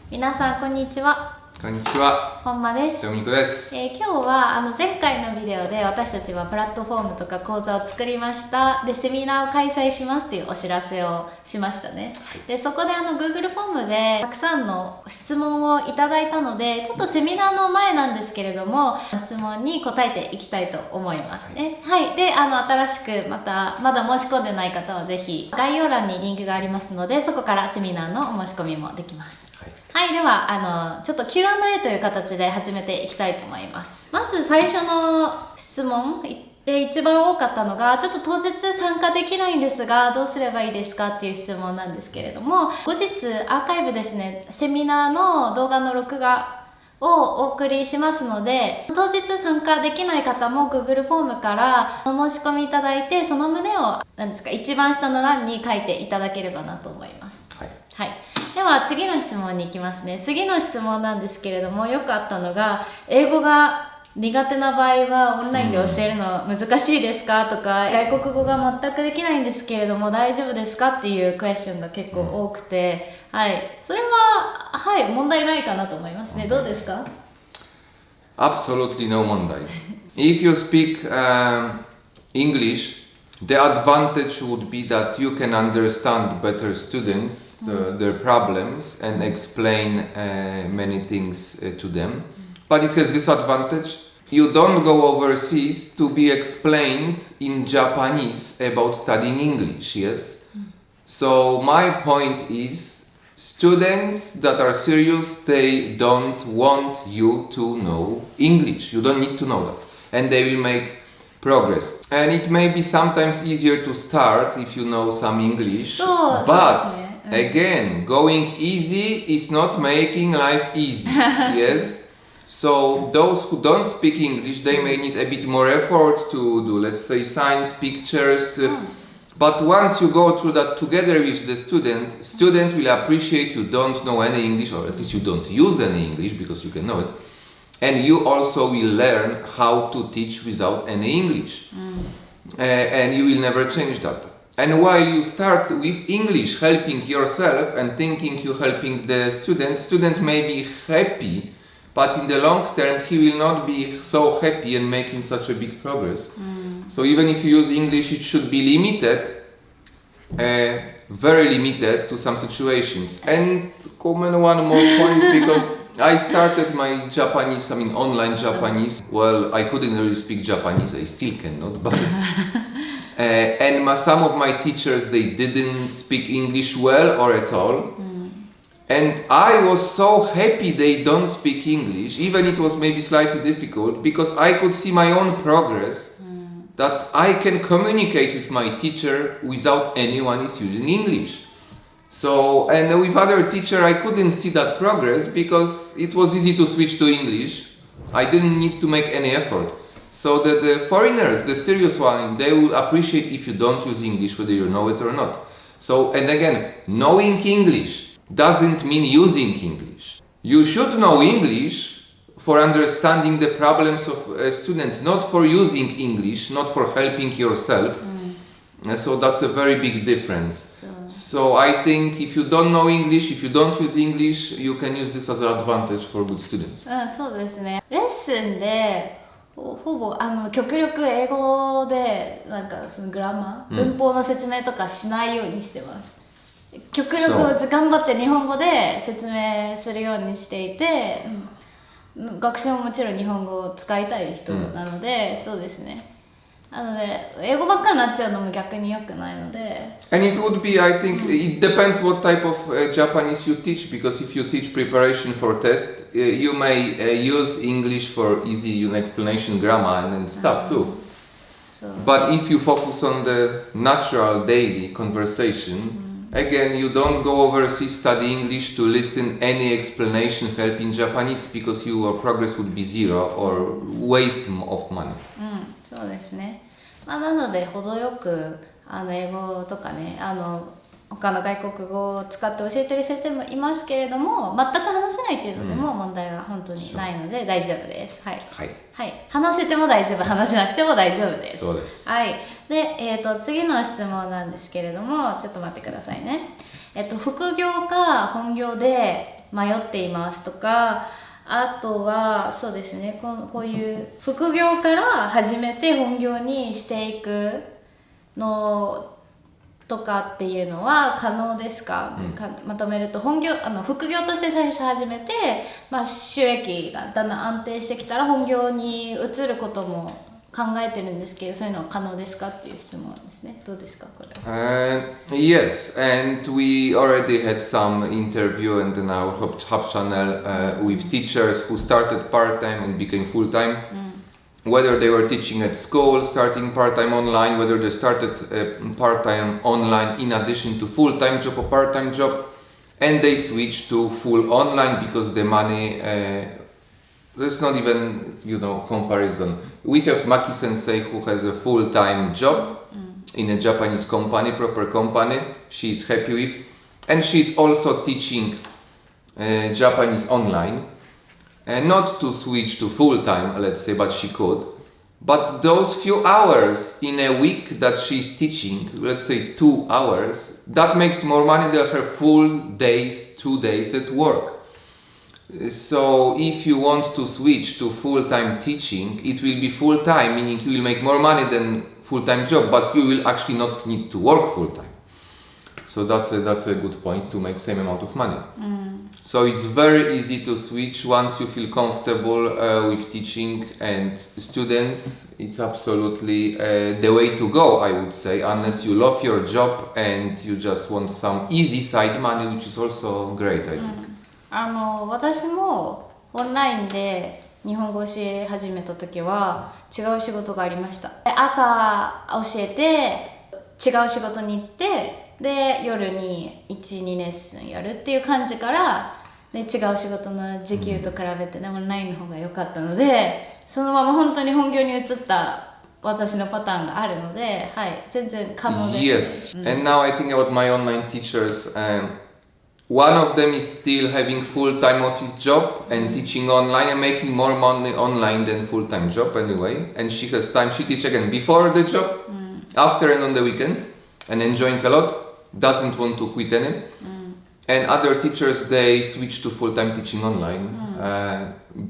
皆さんこんにちは。こんにちは。本間です。よみくです。今日は前回のビデオで私たちはプラットフォームとか講座を作りました。で、セミナーを開催しますというお知らせをしましたね。はい、で、そこでGoogle フォームでたくさんの質問をいただいたので、ちょっとセミナーの前なんですけれども、質問に答えていきたいと思いますね。はい。で、新しくまだ申し込んでない方はぜひ概要欄にリンクがありますので、そこからセミナーのお申し込みもできます。はい、ではちょっと Q&A という形で始めていきたいと思います。まず最初の質問で一番多かったのが、ちょっと当日参加できないんですがどうすればいいですかっていう質問なんですけれども、後日アーカイブですね、セミナーの動画の録画をお送りしますので、当日参加できない方も Google フォームからお申し込みいただいて、その旨を一番下の欄に書いていただければなと思います。はい、では次の質問に行きますね。次の質問なんですけれども、よくあったのが、英語が苦手な場合はオンラインで教えるの難しいですかとか、外国語が全くできないんですけれども大丈夫ですかっていうクエスチョンが結構多くて、はい、それは、はい、問題ないかなと思いますね。どうですか？ Absolutely no 問題。If you speak English, the advantage would be that you can understand better students, their problems, and explain many things to them. But it has disadvantage. You don't go overseas to be explained in Japanese about studying English, yes? So my point is, students that are serious, they don't want you to know English. You don't need to know that. And they will make progress. And it may be sometimes easier to start if you know some English. But again, going easy is not making life easy. Yes? So those who don't speak English, they may need a bit more effort to do, let's say, science, pictures. But once you go through that together with the student will appreciate you don't know any English, or at least you don't use any English because you can know it. And you also will learn how to teach without any English. And you will never change that. And while you start with English, helping yourself and thinking you're helping the student may be happy, but in the long term he will not be so happy and making such a big progress. So even if you use English, it should be limited, very limited to some situations. And one more point, because I started my Japanese, online Japanese. Well, I couldn't really speak Japanese, I still cannot, but and some of my teachers, they didn't speak English well or at all. And I was so happy they don't speak English, even it was maybe slightly difficult, because I could see my own progress, that I can communicate with my teacher without anyone is using English. So, and with other teacher I couldn't see that progress because it was easy to switch to English. I didn't need to make any effort. So the foreigners, the serious one, they will appreciate if you don't use English, whether you know it or not. So, and again, knowing English doesn't mean using English. You should know English for understanding the problems of a student, not for using English, not for helping yourself. So that's a very big difference. So I think if you don't know English, if you don't use English, you can use this as an advantage for good students. そうですね。レッスンでほぼ極力英語でそのグラマー、文法の説明とかしないようにしてます。極力頑張って日本語で説明するようにしていて、学生ももちろん日本語を使いたい人なので、そうですね。なので英語ばっかりになっちゃうのも逆に良くないので。And it would be, I think, it depends what type of Japanese you teach, because if you teach preparation for test, you may use English for easy explanation, grammar and stuff too. But if you focus on the natural daily conversation, again, you don't go overseas study English to listen any explanation help in Japanese, because your progress would be zero or waste of money. そうですね。なので程よく英語とかね、他の外国語を使って教えてる先生もいますけれども、全く話せないというのでも問題は本当にないので大丈夫です。はい。はい。話せても大丈夫、話せなくても大丈夫です。そうです。はい。で、次の質問なんですけれども、ちょっと待ってくださいね。副業か本業で迷っていますとか、あとはそうですね、こういう副業から始めて本業にしていくのとかっていうのは可能ですか？まとめると副業として最初始めて、収益がだんだん安定してきたら本業に移ることも考えてるんですけど、そういうのは可能ですかっていう質問ですね。どうですかこれは？Yes, and we already had some interview in our Hub channel with teachers who started part-time and became full-time.Whether they were teaching at school, starting part-time online, whether they started part-time online in addition to full-time job or part-time job, and they switched to full online because the money, there's not even, comparison. We have Maki Sensei who has a full-time job in a Japanese company, proper company, she's happy with, and she's also teaching Japanese online.Not to switch to full-time, let's say, but she could. But those few hours in a week that she's teaching, let's say 2 hours, that makes more money than her full days, 2 days at work. So if you want to switch to full-time teaching, it will be full-time, meaning you will make more money than full-time job, but you will actually not need to work full-time.So that's a good point, to make same amount of money. So it's very easy to switch once you feel comfortable with teaching and students. It's absolutely the way to go, I would say, unless you love your job and you just want some easy side money, which is also great, I think. 私もオンラインで日本語を教え始めた時は違う仕事がありました。朝教えて違う仕事に行ってで夜に 1,2 レッスンやるっていう感じからで違う仕事の時給と比べてねオンラインの方が良かったのでそのまま本当に本業に移った私のパターンがあるので、はい、全然可能です、ね。Yes, and now I think about my online teachers. One of them is still having full-time office job and teaching online and making more money online than full-time job anyway. And she has time. She teaches again before the job, after and on the weekends, and enjoying a lot. Doesn't want to quit any. And other teachers, they switch to full-time teaching online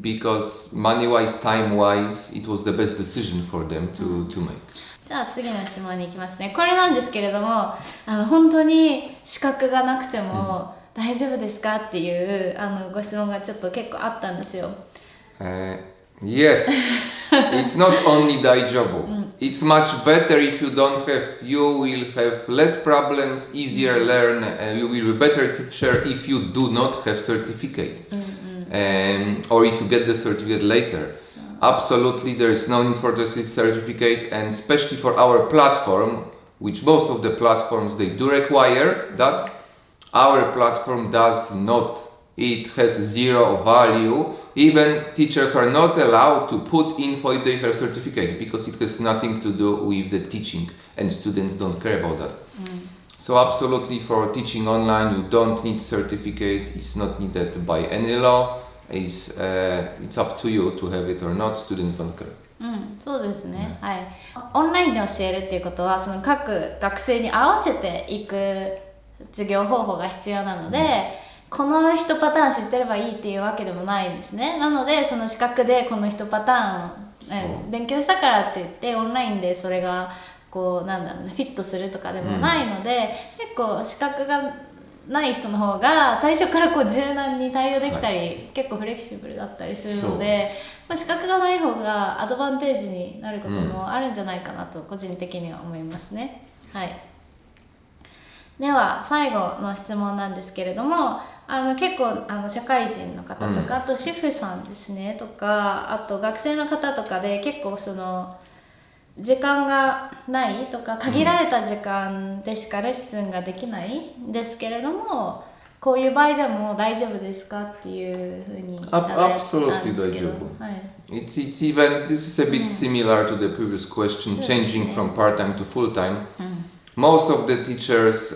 because money-wise, time-wise, it was the best decision for them to make. じゃあ次の質問に行きますね。これなんですけれども、本当に資格がなくても大丈夫ですかっていうご質問がちょっと結構あったんですよ。Yes, it's not only 大丈夫. It's much better if you don't have, you will have less problems, easier learn, you will be better teacher if you do not have certificate. Or if you get the certificate later. Absolutely, there is no need for the certificate, and especially for our platform, which most of the platforms, they do require that. Our platform does not. It has zero value. Even teachers are not allowed to put info if they have certificate because it has nothing to do with the teaching and students don't care about that. So absolutely for teaching online you don't need certificate. It's not needed by any law. It's up to you to have it or not. Students don't care. そうですね、はい。オンラインで教えるっていうことはその各学生に合わせていく授業方法が必要なので、この一パターン知ってればいいっていうわけでもないんですね。なのでその資格でこの一パターンを、勉強したからって言ってオンラインでそれがこうフィットするとかでもないので、結構資格がない人の方が最初からこう柔軟に対応できたり、結構フレキシブルだったりするので、資格がない方がアドバンテージになることもあるんじゃないかなと個人的には思いますね。はい。では最後の質問なんですけれども、結構社会人の方とか、あと主婦さんですねとか、あと学生の方とかで結構その時間がないとか限られた時間でしかレッスンができないんですけれども、こういう場合でも大丈夫ですかっていうふうにいただいたんですけど、はい。It's even, this is a bit similar to the previous question, changing from part-time to full-time.Most of the teachers,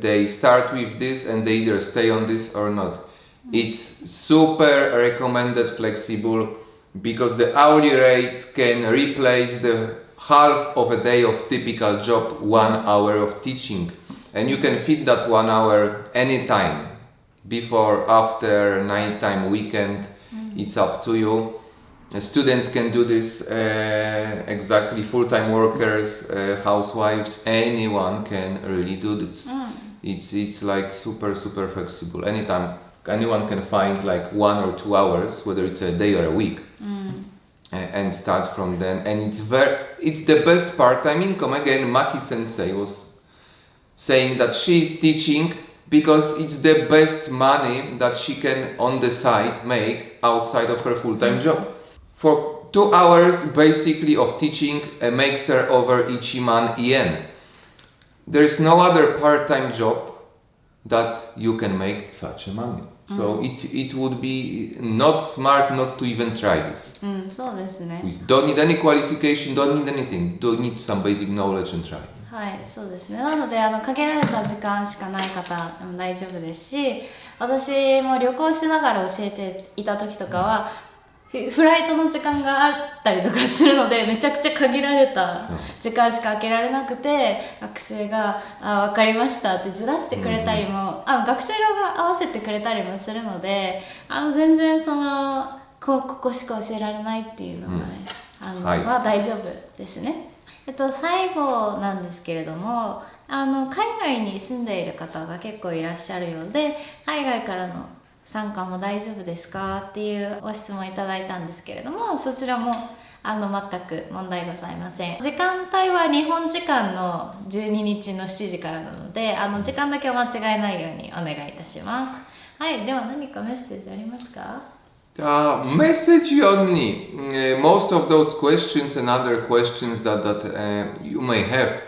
they start with this and they either stay on this or not. It's super recommended flexible because the hourly rates can replace the half of a day of typical job, 1 hour of teaching. And you can fit that 1 hour anytime. before, after, nighttime, weekend, it's up to you. Students can do this, exactly, full-time workers, housewives, anyone can really do this. It's like super flexible. Anytime, anyone can find like 1 or 2 hours, whether it's a day or a week, and start from then. And it's the best part-time income. Again, Maki Sensei was saying that she is teaching because it's the best money that she can on the side make outside of her full-time job. For 2 hours basically of teaching makes her over 1万yen. There is no other part-time job that you can make such a money. So it would be not smart not to even try this. そうですね。 We don't need any qualification, don't need anything. Don't need some basic knowledge and try. はい、そうですね。なので限られた時間しかない方でも大丈夫ですし、私も旅行しながら教えていた時とかは、フライトの時間があったりとかするので、めちゃくちゃ限られた時間しか空けられなくて、学生が分かりましたってずらしてくれたりも、学生側が合わせてくれたりもするので、全然ここしか教えられないっていうのはね、は大丈夫ですね。最後なんですけれども、海外に住んでいる方が結構いらっしゃるようで、海外からの参加も大丈夫ですかっていうご質問いただいたんですけれども、そちらも全く問題ございません。時間帯は日本時間の12日の7時からなので、時間だけを間違えないようにお願いいたします。はい、では何かメッセージありますか？Message only. Most of those questions and other questions that you may have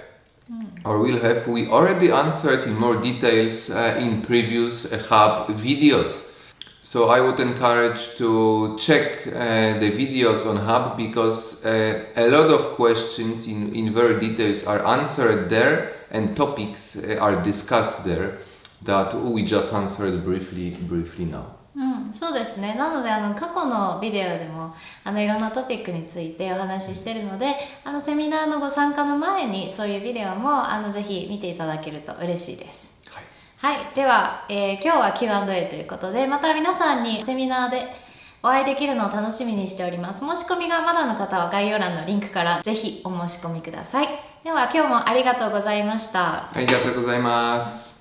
or will have, we already answered in more details in previous Hub videos. So I would encourage to check the videos on Hub because a lot of questions in very details are answered there and topics are discussed there that we just answered briefly now. そうですね。なので過去のビデオでもいろんなトピックについてお話ししているので、セミナーのご参加の前にそういうビデオもぜひ見ていただけると嬉しいです。はい、では、今日は Q&A ということで、また皆さんにセミナーでお会いできるのを楽しみにしております。申し込みがまだの方は概要欄のリンクからぜひお申し込みください。では今日もありがとうございました。ありがとうございます。